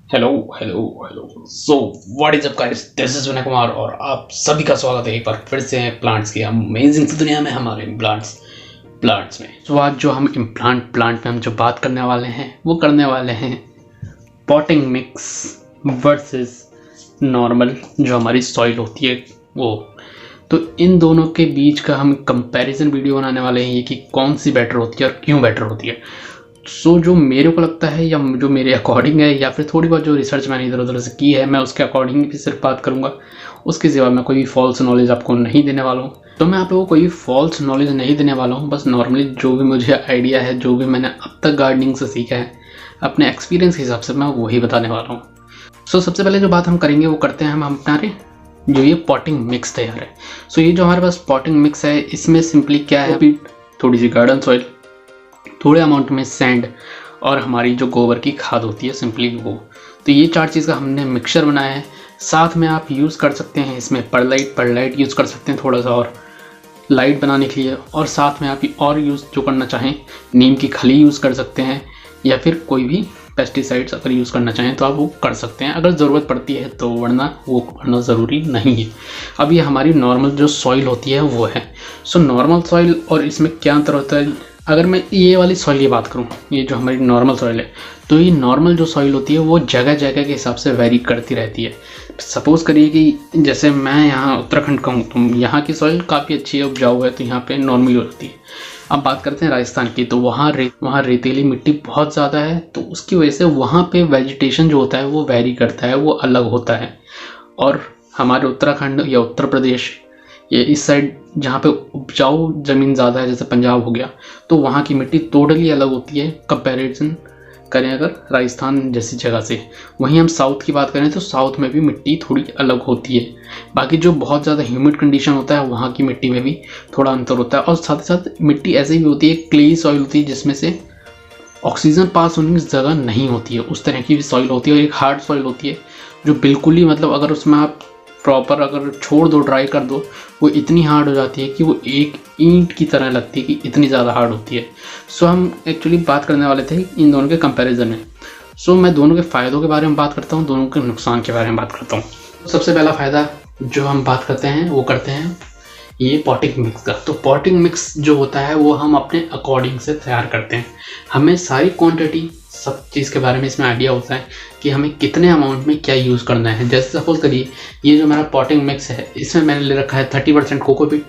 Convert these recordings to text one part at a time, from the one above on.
Hello hello hello so what is up guys, this is Vinay Kumar और आप सभी का स्वागत है एक बार फिर से प्लांट्स की अमेजिंग सी दुनिया में, हमारे प्लांट्स में। तो आज जो हम प्लांट में हम जो बात करने वाले हैं वो करने वाले हैं पॉटिंग मिक्स वर्सेस नॉर्मल जो हमारी सॉइल होती है वो। तो इन दोनों के बीच का हम कंपैरिजन वीडियो बनाने वाले हैं, ये कि कौन सी बेटर होती है और क्यों बेटर होती है। सो जो मेरे को लगता है या जो मेरे अकॉर्डिंग है या फिर थोड़ी बहुत जो रिसर्च मैंने इधर उधर से की है, मैं उसके अकॉर्डिंग भी सिर्फ बात करूंगा। उसके सिवा मैं कोई भी फॉल्स नॉलेज आपको नहीं देने वाला हूँ। तो मैं आप लोगों को कोई फॉल्स नॉलेज नहीं देने वाला हूँ, बस नॉर्मली जो भी मुझे आइडिया है, जो भी मैंने अब तक गार्डनिंग से सीखा है, अपने एक्सपीरियंस के हिसाब से मैं वही बताने वाला हूँ। सो सबसे पहले जो बात हम करेंगे वो करते हैं हम अपना जो ये पॉटिंग मिक्स तैयार है। सो ये जो हमारे पास पॉटिंग मिक्स है, इसमें सिंपली क्या है, थोड़ी सी गार्डन सॉइल, थोड़े अमाउंट में सैंड और हमारी जो गोबर की खाद होती है सिंपली वो। तो ये चार चीज़ का हमने मिक्सचर बनाया है। साथ में आप यूज़ कर सकते हैं इसमें परलाइट यूज़ कर सकते हैं थोड़ा सा और लाइट बनाने के लिए, और साथ में आप और यूज़ जो करना चाहें नीम की खली यूज़ कर सकते हैं, या फिर कोई भी पेस्टिसाइड्स अगर यूज़ करना चाहें तो आप वो कर सकते हैं अगर ज़रूरत पड़ती है तो, वरना ज़रूरी नहीं है। अब ये हमारी नॉर्मल जो सॉइल होती है वो है। सो नॉर्मल सॉइल और इसमें क्या अंतर होता है, अगर मैं ये वाली सॉइल की बात करूँ, ये जो हमारी नॉर्मल सॉइल है, तो ये नॉर्मल जो सॉइल होती है वो जगह जगह के हिसाब से वेरी करती रहती है। सपोज़ करिए कि जैसे मैं यहाँ उत्तराखंड का हूँ, तो यहाँ की सॉइल काफ़ी अच्छी है, उपजाऊ है, तो यहाँ पे नॉर्मली होती है। अब बात करते हैं राजस्थान की, तो वहाँ रेतीली मिट्टी बहुत ज़्यादा है, तो उसकी वजह से वहाँ पे वेजिटेशन जो होता है वो वेरी करता है, वो अलग होता है। और हमारे उत्तराखंड या उत्तर प्रदेश, ये इस साइड जहाँ पे उपजाऊ ज़मीन ज़्यादा है, जैसे पंजाब हो गया, तो वहाँ की मिट्टी टोटली अलग होती है कंपैरिजन करें अगर राजस्थान जैसी जगह से। वहीं हम साउथ की बात करें तो साउथ में भी मिट्टी थोड़ी अलग होती है। बाकी जो बहुत ज़्यादा ह्यूमिड कंडीशन होता है वहाँ की मिट्टी में भी थोड़ा अंतर होता है। और साथ ही साथ मिट्टी ऐसी भी होती है, क्लेई सॉइल होती है जिसमें से ऑक्सीजन पास होने की जगह नहीं होती है, उस तरह की भी सॉइल होती है। और एक हार्ड सॉइल होती है जो बिल्कुल ही, मतलब अगर उसमें आप प्रॉपर अगर छोड़ दो, ड्राई कर दो, वो इतनी हार्ड हो जाती है कि वो एक ईंट की तरह लगती है, कि इतनी ज़्यादा हार्ड होती है। सो हम एक्चुअली बात करने वाले थे इन दोनों के कंपैरिजन में। सो मैं दोनों के फ़ायदों के बारे में बात करता हूँ, दोनों के नुकसान के बारे में बात करता हूँ। सबसे पहला फ़ायदा जो हम बात करते हैं वो करते हैं ये पॉटिंग मिक्स का। तो पॉटिंग मिक्स जो होता है वो हम अपने अकॉर्डिंग से तैयार करते हैं। हमें सारी क्वांटिटी, सब चीज़ के बारे में इसमें आइडिया होता है कि हमें कितने अमाउंट में क्या यूज़ करना है। जैसे सपोज करिए ये जो मेरा पॉटिंग मिक्स है, इसमें मैंने ले रखा है 30% कोकोपीट,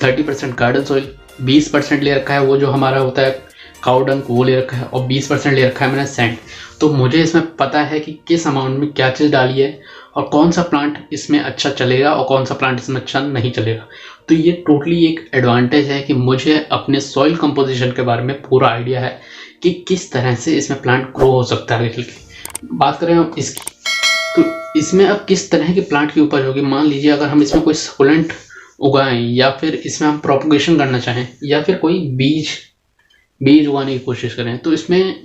30% गार्डन सॉइल, 20% ले रखा है वो जो हमारा होता है काऊ डंग, वो ले रखा है, और 20% ले रखा है मैंने सैंड। तो मुझे इसमें पता है कि किस अमाउंट में क्या चीज़ डाली है और कौन सा प्लांट इसमें अच्छा चलेगा और कौन सा प्लांट इसमें अच्छा नहीं चलेगा। तो ये टोटली एक एडवांटेज है कि मुझे अपने सॉइल कंपोजिशन के बारे में पूरा आइडिया है कि किस तरह से इसमें प्लांट ग्रो हो सकता है। बात करें हम इसकी, तो इसमें अब किस तरह के प्लांट की उपज होगी। मान लीजिए अगर हम इसमें कोई सकुलेंट उगाएं, या फिर इसमें हम प्रोपगेशन करना चाहें, या फिर कोई बीज उगाने की कोशिश करें, तो इसमें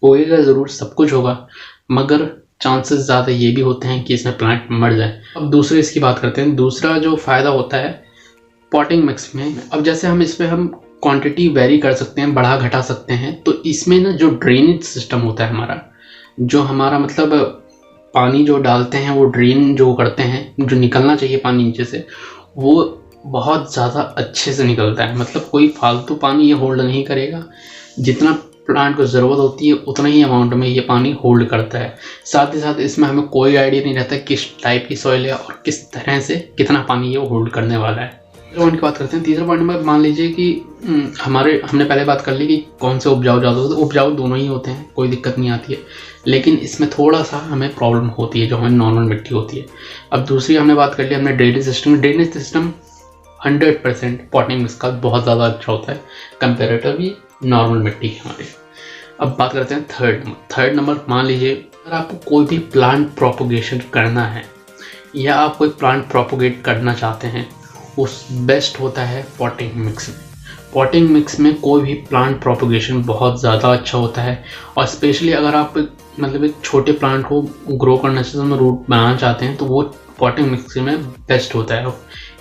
होएगा ज़रूर, सब कुछ होगा, मगर चांसेस ज़्यादा ये भी होते हैं कि इसमें प्लांट मर जाए। अब दूसरे इसकी बात करते हैं। दूसरा जो फ़ायदा होता है पॉटिंग मिक्स में, अब जैसे हम इसमें हम क्वांटिटी वेरी कर सकते हैं, बढ़ा घटा सकते हैं। तो इसमें ना जो ड्रेनेज सिस्टम होता है हमारा मतलब पानी जो डालते हैं वो ड्रेन जो करते हैं, जो निकलना चाहिए पानी नीचे से, वो बहुत ज़्यादा अच्छे से निकलता है। मतलब कोई फालतू पानी ये होल्ड नहीं करेगा, जितना प्लांट को ज़रूरत होती है उतना ही अमाउंट में ये पानी होल्ड करता है। साथ ही साथ इसमें हमें कोई आइडिया नहीं रहता किस टाइप की सॉइल है और किस तरह से कितना पानी ये होल्ड करने वाला है। तीसरे पॉइंट की बात करते हैं। तीसरा पॉइंट में मान लीजिए कि हमने पहले बात कर ली कि कौन से उपजाऊ ज़्यादा होते हैं। उपजाऊ दोनों ही होते हैं, कोई दिक्कत नहीं आती है, लेकिन इसमें थोड़ा सा हमें प्रॉब्लम होती है जो हमें नॉर्मल मिट्टी होती है। अब दूसरी हमने बात कर ली हमने ड्रेनेज सिस्टम 100% पॉटिंग मिक्स का बहुत ज़्यादा अच्छा होता है कंपेरेटिवली नॉर्मल मिट्टी हमारी। अब बात करते हैं थर्ड नंबर। मान लीजिए अगर आपको कोई भी प्लांट प्रोपोगेशन करना है या आप कोई प्लांट प्रोपोगेट करना चाहते हैं, उस बेस्ट होता है पॉटिंग मिक्स में। पॉटिंग मिक्स में कोई भी प्लांट प्रोपोगेशन बहुत ज़्यादा अच्छा होता है। और स्पेशली अगर आप मतलब एक छोटे प्लांट को ग्रो करना चाहते हैं, रूट बनाना चाहते हैं, तो वो पॉटिंग मिक्स में बेस्ट होता है,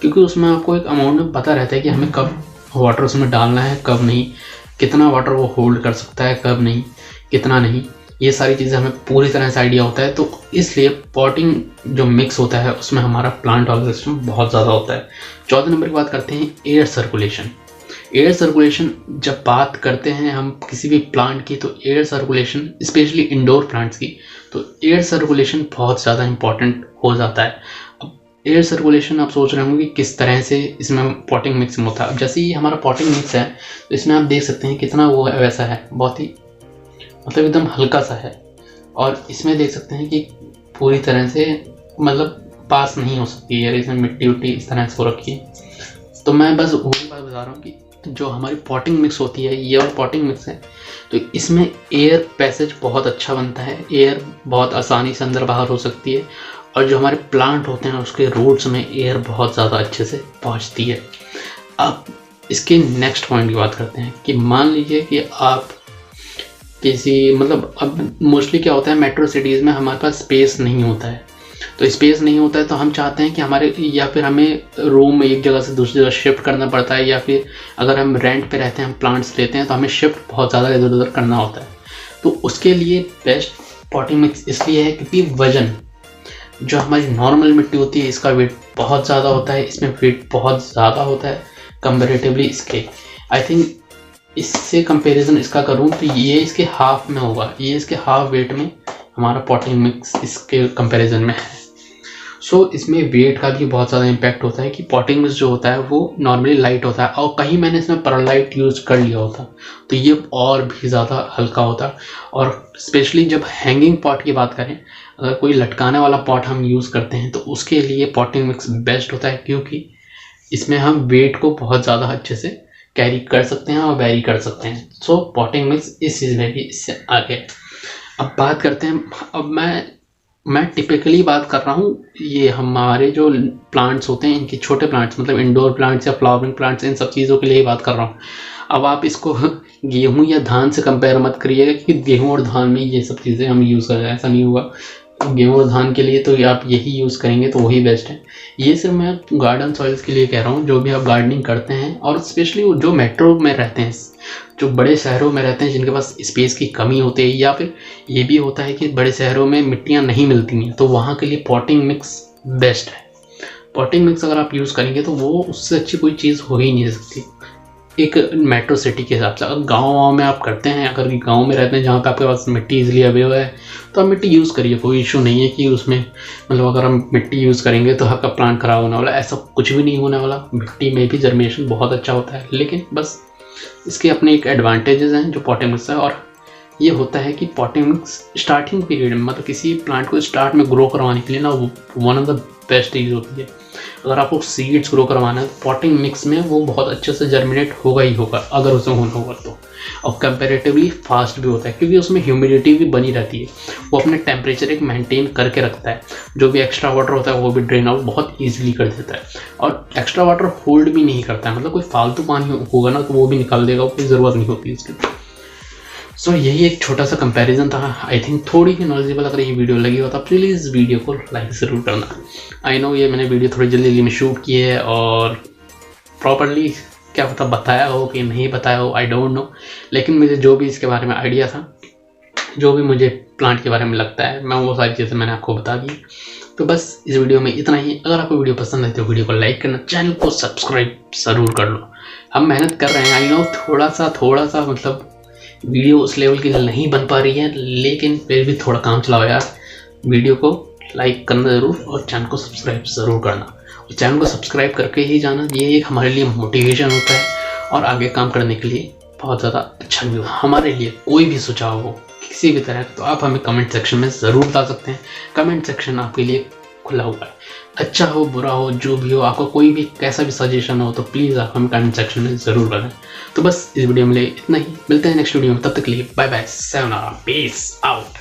क्योंकि उसमें आपको एक अमाउंट में पता रहता है कि हमें कब वाटर उसमें डालना है, कब नहीं, कितना वाटर वो होल्ड कर सकता है, कब नहीं, कितना नहीं। ये सारी चीज़ें हमें पूरी तरह से आइडिया होता है। तो इसलिए पॉटिंग जो मिक्स होता है उसमें हमारा प्लांट वाला सिस्टम बहुत ज़्यादा होता है। 14 नंबर की बात करते हैं एयर सर्कुलेशन। एयर सर्कुलेशन जब बात करते हैं हम किसी भी प्लांट की, तो air circulation specially indoor plants की, तो एयर सर्कुलेशन बहुत ज़्यादा इंपॉर्टेंट हो जाता है। अब एयर सर्कुलेशन आप सोच रहे होंगे कि किस तरह से इसमें पॉटिंग मिक्स होता है। अब जैसे ये हमारा पॉटिंग मिक्स है तो इसमें आप देख सकते हैं कितना वो है, वैसा है, बहुत ही मतलब एकदम हल्का सा है। और इसमें देख सकते हैं कि पूरी तरह से मतलब पास नहीं हो सकती है, इसमें मिट्टी उट्टी इस तरह से हो रखी है। तो मैं बस वही बात बता रहा हूँ कि जो हमारी पॉटिंग मिक्स होती है, ये और पॉटिंग मिक्स है, तो इसमें एयर पैसेज बहुत अच्छा बनता है, एयर बहुत आसानी से अंदर बाहर हो सकती है। और जो हमारे प्लांट होते हैं उसके रूट्स में एयर बहुत ज़्यादा अच्छे से पहुँचती है। अब इसके नेक्स्ट पॉइंट की बात करते हैं कि मान लीजिए कि आप किसी मतलब अब मोस्टली क्या होता है, मेट्रो सिटीज़ में हमारे पास स्पेस नहीं होता है। तो स्पेस नहीं होता है तो हम चाहते हैं कि हमारे, या फिर हमें रूम एक जगह से दूसरी जगह शिफ्ट करना पड़ता है, या फिर अगर हम रेंट पे रहते हैं, हम प्लांट्स लेते हैं, तो हमें शिफ्ट बहुत ज़्यादा इधर उधर करना होता है। तो उसके लिए बेस्ट पॉटिंग मिक्स इसलिए है क्योंकि वजन, जो हमारी नॉर्मल मिट्टी होती है इसका वेट बहुत ज़्यादा होता है, इसमें वेट बहुत ज़्यादा होता है कंपेरेटिवली इसके। आई थिंक इससे कंपैरिजन इसका करूँ तो ये इसके हाफ में होगा, ये इसके हाफ वेट में हमारा पॉटिंग मिक्स इसके कंपैरिजन में है। सो इसमें वेट का भी बहुत ज़्यादा इम्पैक्ट होता है कि पॉटिंग मिक्स जो होता है वो नॉर्मली लाइट होता है, और कहीं मैंने इसमें परलाइट यूज़ कर लिया होता तो ये और भी ज़्यादा हल्का होता। और स्पेशली जब हैंगिंग पॉट की बात करें, अगर कोई लटकाने वाला पॉट हम यूज़ करते हैं तो उसके लिए पॉटिंग मिक्स बेस्ट होता है, क्योंकि इसमें हम वेट को बहुत ज़्यादा अच्छे से कैरी कर सकते हैं और वेरी कर सकते हैं। सो पॉटिंग मिक्स इस चीज़ में भी इससे आगे है। अब बात करते हैं, अब मैं टिपिकली बात कर रहा हूँ, ये हमारे जो प्लांट्स होते हैं इनके छोटे प्लांट्स, मतलब इंडोर प्लांट्स या फ्लावरिंग प्लांट्स, इन सब चीज़ों के लिए ही बात कर रहा हूँ। अब आप इसको गेहूँ या धान से कंपेयर मत करिएगा कि गेहूँ और धान में ये सब चीज़ें हम यूज़ कर रहे हैं, ऐसा नहीं होगा। गेहूँ और धान के लिए तो आप यही यूज़ करेंगे तो वही बेस्ट है। ये सिर्फ मैं गार्डन सॉइल्स के लिए कह रहा हूँ, जो भी आप गार्डनिंग करते हैं, और स्पेशली जो मेट्रो में रहते हैं, जो बड़े शहरों में रहते हैं जिनके पास स्पेस की कमी होती है, या फिर ये भी होता है कि बड़े शहरों में मिट्टियाँ नहीं मिलती हैं, तो वहाँ के लिए पॉटिंग मिक्स बेस्ट है। पॉटिंग मिक्स अगर आप यूज़ करेंगे तो वो उससे अच्छी कोई चीज़ हो ही नहीं सकती एक मेट्रो सिटी के हिसाब से। अगर गाँव में आप करते हैं, अगर गाँव में रहते हैं जहाँ पे आपके पास मिट्टी इजीली अवेलेबल है, तो आप मिट्टी यूज़ करिए, कोई इशू नहीं है कि उसमें मतलब अगर हम मिट्टी यूज़ करेंगे तो आपका प्लांट खराब होने वाला, ऐसा कुछ भी नहीं होने वाला। मिट्टी में भी जर्मिनेशन बहुत अच्छा होता है, लेकिन बस इसके अपने एक एडवांटेजेस हैं जो पॉटिंग मिक्स है। और ये होता है कि पॉटिंग मिक्स स्टार्टिंग पीरियड में, मतलब किसी प्लांट को स्टार्ट में ग्रो करवाने के लिए ना, वन ऑफ द बेस्ट चीज़ होती है। अगर आपको सीड्स ग्रो करवाना है पॉटिंग मिक्स में, वो बहुत अच्छे से जर्मिनेट होगा ही होगा अगर उसे होना होगा तो। और कंपैरेटिवली फास्ट भी होता है क्योंकि उसमें ह्यूमिडिटी भी बनी रहती है, वो अपने टेम्परेचर एक मेंटेन करके रखता है। जो भी एक्स्ट्रा वाटर होता है वो भी ड्रेन आउट बहुत ईजिली कर देता है, और एक्स्ट्रा वाटर होल्ड भी नहीं करता है, मतलब कोई फालतू पानी होगा ना तो वो भी निकाल देगा, कोई ज़रूरत नहीं होती इसकी। सो यही एक छोटा सा कंपैरिजन था। आई थिंक थोड़ी ही नॉलेजेबल अगर ये वीडियो लगी हो तो प्लीज़ इस वीडियो को लाइक ज़रूर करना। आई नो ये मैंने वीडियो थोड़ी जल्दी में शूट की है और प्रॉपरली क्या पता बताया हो कि नहीं बताया हो, आई डोंट नो, लेकिन मुझे जो भी इसके बारे में आइडिया था, जो भी मुझे प्लांट के बारे में लगता है, मैं वो सारी चीज़ें मैंने आपको बता दी। तो बस इस वीडियो में इतना ही। अगर आपको वीडियो पसंद है तो वीडियो को लाइक करना, चैनल को सब्सक्राइब ज़रूर कर लो। हम मेहनत कर रहे हैं, आई नो थोड़ा सा मतलब वीडियो उस लेवल की नहीं बन पा रही है, लेकिन फिर भी थोड़ा काम चलाओ यार। वीडियो को लाइक करना ज़रूर और चैनल को सब्सक्राइब ज़रूर करना, और चैनल को सब्सक्राइब करके ही जाना, ये एक हमारे लिए मोटिवेशन होता है और आगे काम करने के लिए बहुत ज़्यादा अच्छा भी होगा। हमारे लिए कोई भी सुझाव हो किसी भी तरह तो आप हमें कमेंट सेक्शन में ज़रूर बता सकते हैं। कमेंट सेक्शन आपके लिए खुला हुआ है, अच्छा हो बुरा हो जो भी हो, आपको कोई भी कैसा भी सजेशन हो तो प्लीज़ आप हमें कमेंट सेक्शन में ज़रूर बताएं। तो बस इस वीडियो में इतना ही, मिलते हैं नेक्स्ट वीडियो में, तब तक के लिए bye bye, sayonara, peace out.